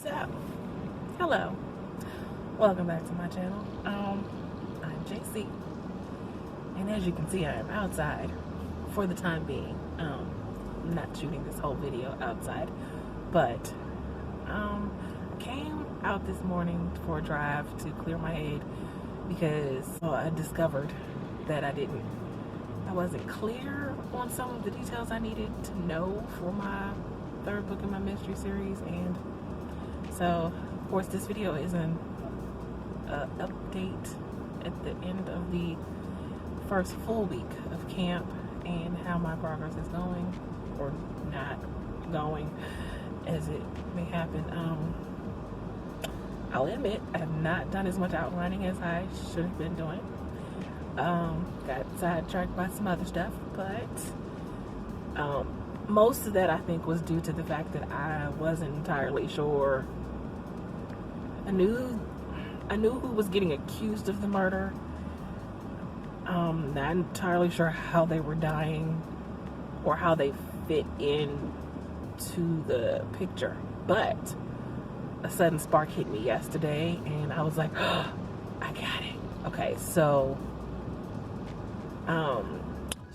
So, hello, welcome back to my channel. I'm JC, and as you can see, I am outside for the time being. I'm not shooting this whole video outside, but I came out this morning for a drive to clear my head because I discovered that I wasn't clear on some of the details I needed to know for my third book in my mystery series. And so, of course, this video is an update at the end of the first full week of camp and how my progress is going, or not going, as it may happen. I'll admit I have not done as much outlining as I should have been doing. Got sidetracked by some other stuff, but most of that I think was due to the fact that I wasn't entirely sure. I knew who was getting accused of the murder. Not entirely sure how they were dying or how they fit in to the picture, but a sudden spark hit me yesterday and I was like, oh, I got it. Okay, so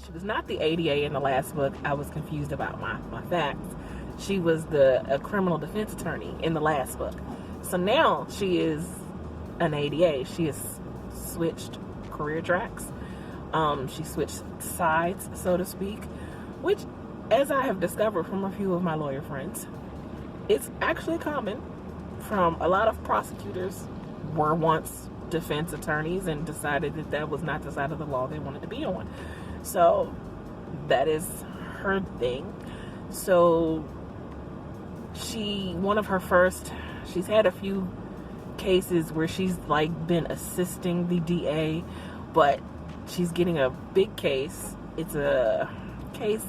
she was not the ADA in the last book. I was confused about my facts. She was a criminal defense attorney in the last book. So now she is an ADA. She has switched career tracks. She switched sides, so to speak, which, as I have discovered from a few of my lawyer friends, it's actually common. From a lot of prosecutors were once defense attorneys and decided that that was not the side of the law they wanted to be on. So that is her thing. So she's had a few cases where she's like been assisting the DA, but she's getting a big case. It's a case,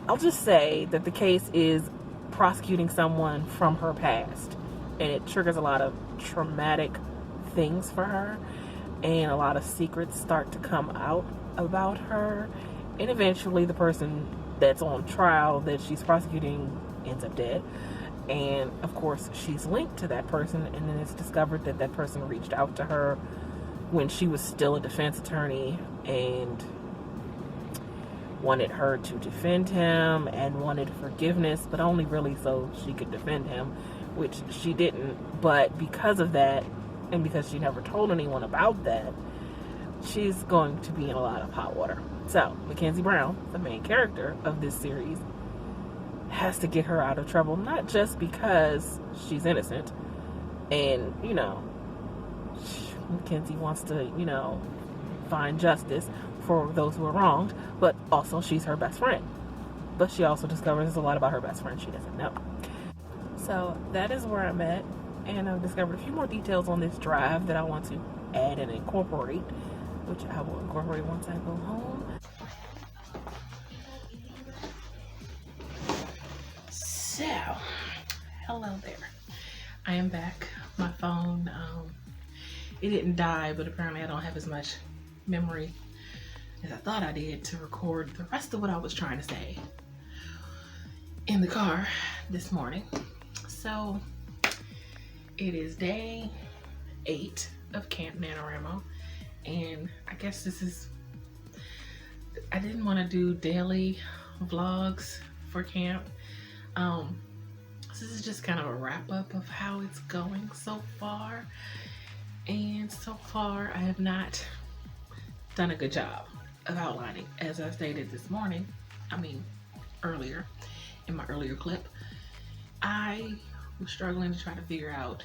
I'll just say that the case is prosecuting someone from her past, and it triggers a lot of traumatic things for her, and a lot of secrets start to come out about her, and eventually the person that's on trial that she's prosecuting ends up dead. And of course she's linked to that person, and then it's discovered that that person reached out to her when she was still a defense attorney and wanted her to defend him and wanted forgiveness, but only really so she could defend him, which she didn't. But because of that, and because she never told anyone about that, she's going to be in a lot of hot water. So Mackenzie Brown, the main character of this series, has to get her out of trouble, not just because she's innocent and, Mackenzie wants to, find justice for those who are wronged, but also she's her best friend. But she also discovers a lot about her best friend she doesn't know. So that is where I'm at, and I've discovered a few more details on this drive that I want to add and incorporate, which I will incorporate once I go home. So, hello there. I am back. My phone, it didn't die, but apparently I don't have as much memory as I thought I did to record the rest of what I was trying to say in the car this morning. So, it is day 8 of Camp NaNoWriMo, and I guess I didn't want to do daily vlogs for camp. This is just kind of a wrap up of how it's going so far, and so far I have not done a good job of outlining. As I stated earlier in my earlier clip, I was struggling to try to figure out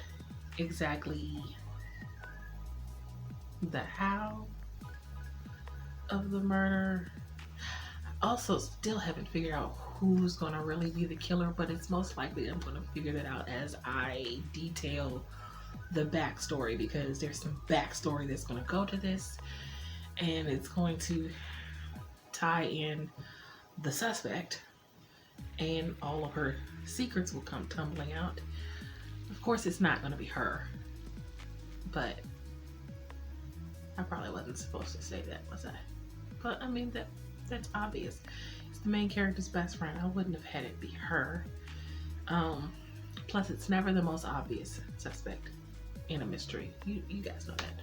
exactly the how of the murder. I also still haven't figured out who's gonna really be the killer, but it's most likely I'm gonna figure that out as I detail the backstory, because there's some backstory that's gonna go to this, and it's going to tie in the suspect, and all of her secrets will come tumbling out. Of course it's not gonna be her, but I probably wasn't supposed to say that, was I? But I mean, that's obvious. It's the main character's best friend. I wouldn't have had it be her. Plus Plus, it's never the most obvious suspect in a mystery. You guys know that.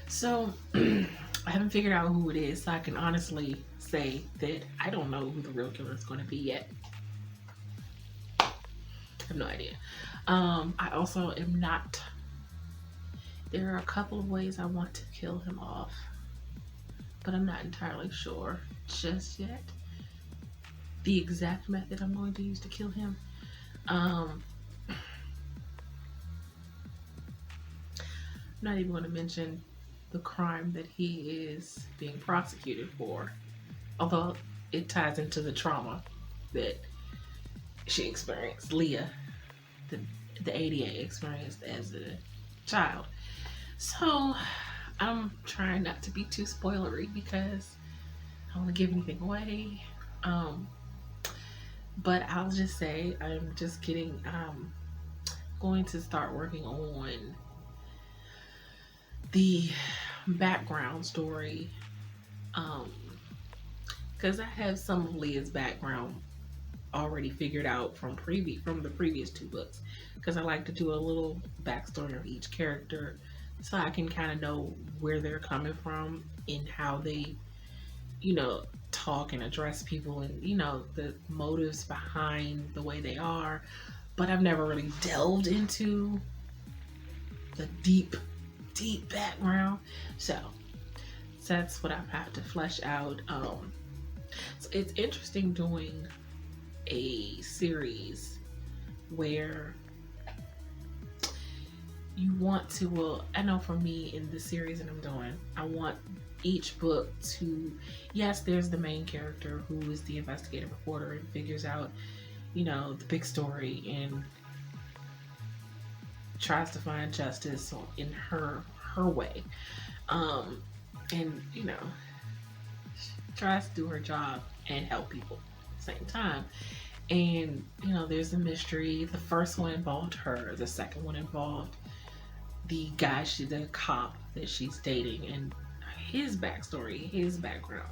So I haven't figured out who it is, so I can honestly say that I don't know who the real killer is going to be yet. I have no idea. I also am not. There are a couple of ways I want to kill him off, but I'm not entirely sure just yet the exact method I'm going to use to kill him. I'm not even going to mention the crime that he is being prosecuted for, although it ties into the trauma that she experienced, Leah, the ADA experienced as a child. So I'm trying not to be too spoilery because I don't want to give anything away. But I'll just say I'm just getting going to start working on the background story, because I have some of Leah's background already figured out from the previous 2 books, because I like to do a little backstory of each character so I can kind of know where they're coming from and how they, talk and address people, and the motives behind the way they are. But I've never really delved into the deep background, so that's what I have to flesh out. So it's interesting doing a series where you want to, well, I know for me in the series that I'm doing, I want each book to, yes, there's the main character who is the investigative reporter and figures out, the big story and tries to find justice in her way, and tries to do her job and help people at the same time. And there's a mystery. The first one involved her. The second one involved the guy, the cop that she's dating, and his backstory, his background.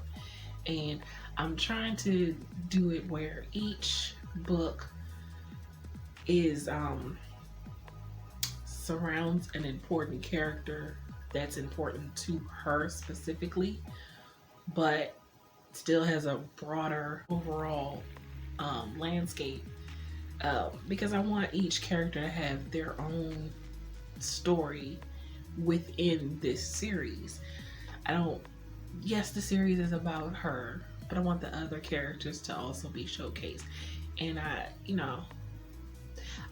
And I'm trying to do it where each book is surrounds an important character that's important to her specifically, but still has a broader overall landscape, because I want each character to have their own story within this series. Yes, the series is about her, but I want the other characters to also be showcased. And I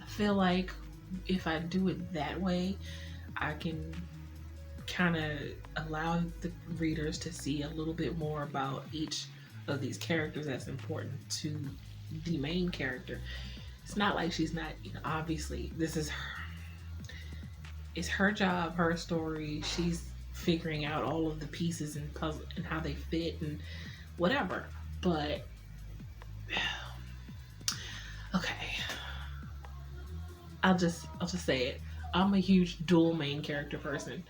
feel like if I do it that way, I can kind of allow the readers to see a little bit more about each of these characters that's important to the main character. It's not like she's not, obviously this is her. It's her job, her story. She's figuring out all of the pieces and puzzle and how they fit and whatever. But okay, I'll just say it. I'm a huge dual main character person.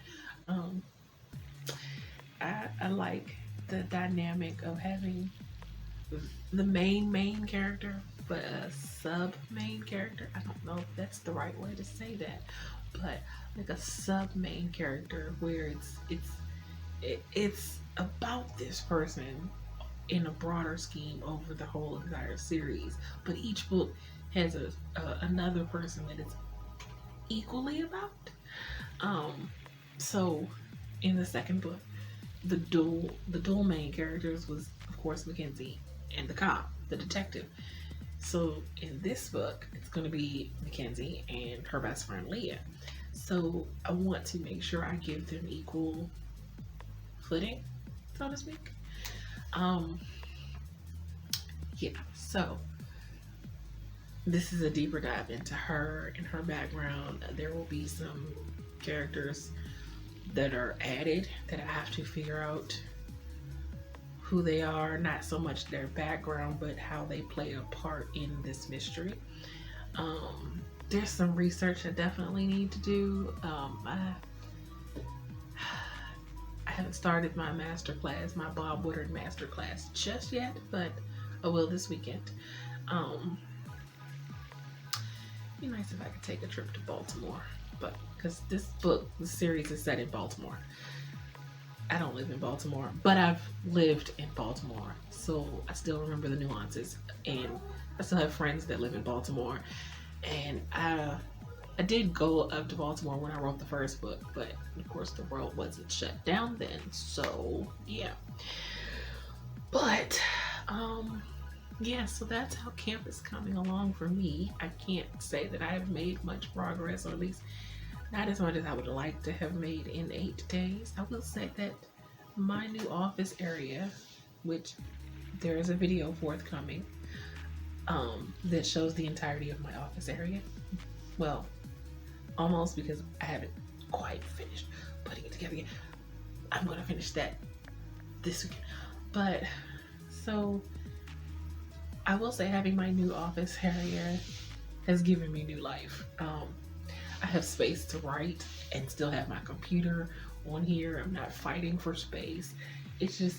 I like the dynamic of having the main character, but a sub main character. I don't know if that's the right way to say that, but like a sub main character where it's about this person in a broader scheme over the whole entire series, but each book has another person that it's equally about. So in the second book, the dual main characters was, of course, Mackenzie and the cop, the detective. So in this book, it's going to be Mackenzie and her best friend Leah. So I want to make sure I give them equal footing, so to speak. Yeah, so this is a deeper dive into her and her background. There will be some characters that are added that I have to figure out who they are, not so much their background, but how they play a part in this mystery. There's some research I definitely need to do. I haven't started my masterclass, my Bob Woodard masterclass just yet, but I will this weekend. Be nice if I could take a trip to Baltimore, but because this series is set in Baltimore. I don't live in Baltimore, but I've lived in Baltimore, so I still remember the nuances, and I still have friends that live in Baltimore, and I did go up to Baltimore when I wrote the first book, but of course the world wasn't shut down then, so yeah. But yeah, so that's how camp is coming along for me. I can't say that I've made much progress, or at least not as much as I would like to have made in 8 days. I will say that my new office area, which there is a video forthcoming, that shows the entirety of my office area. Well, almost, because I haven't quite finished putting it together yet. I'm gonna finish that this weekend. But so I will say having my new office area has given me new life. I have space to write and still have my computer on here. I'm not fighting for space. It's just,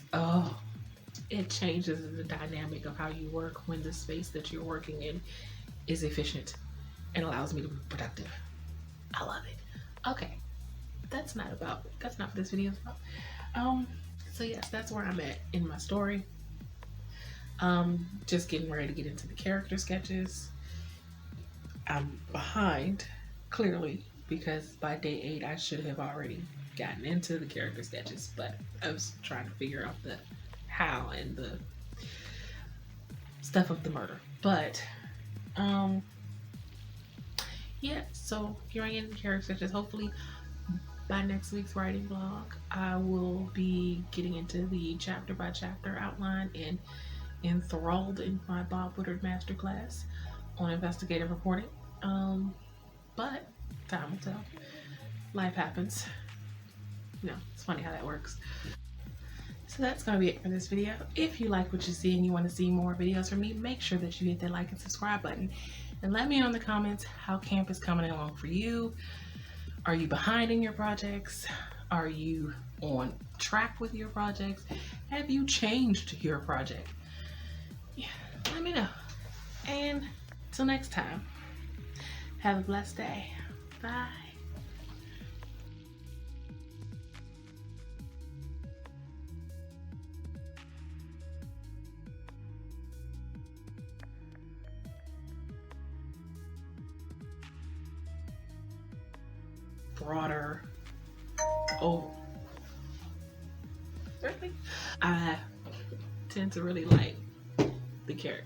it changes the dynamic of how you work when the space that you're working in is efficient and allows me to be productive. I love it. Okay, that's not what this video is about. So yes, that's where I'm at in my story. Just getting ready to get into the character sketches. I'm behind, clearly, because by day 8 I should have already gotten into the character sketches, but I was trying to figure out the how and the stuff of the murder. But yeah, so here I am in the character sketches. Hopefully by next week's writing vlog I will be getting into the chapter by chapter outline and enthralled in my Bob Woodward masterclass on investigative reporting. But time will tell. Life happens. You know, it's funny how that works. So that's gonna be it for this video. If you like what you see and you want to see more videos from me, make sure that you hit that like and subscribe button, and let me know in the comments how camp is coming along for you. Are you behind in your projects? Are you on track with your projects? Have you changed your project? Yeah, let me know. And till next time, have a blessed day. Bye. Broader. Oh, really? I tend to really like the character.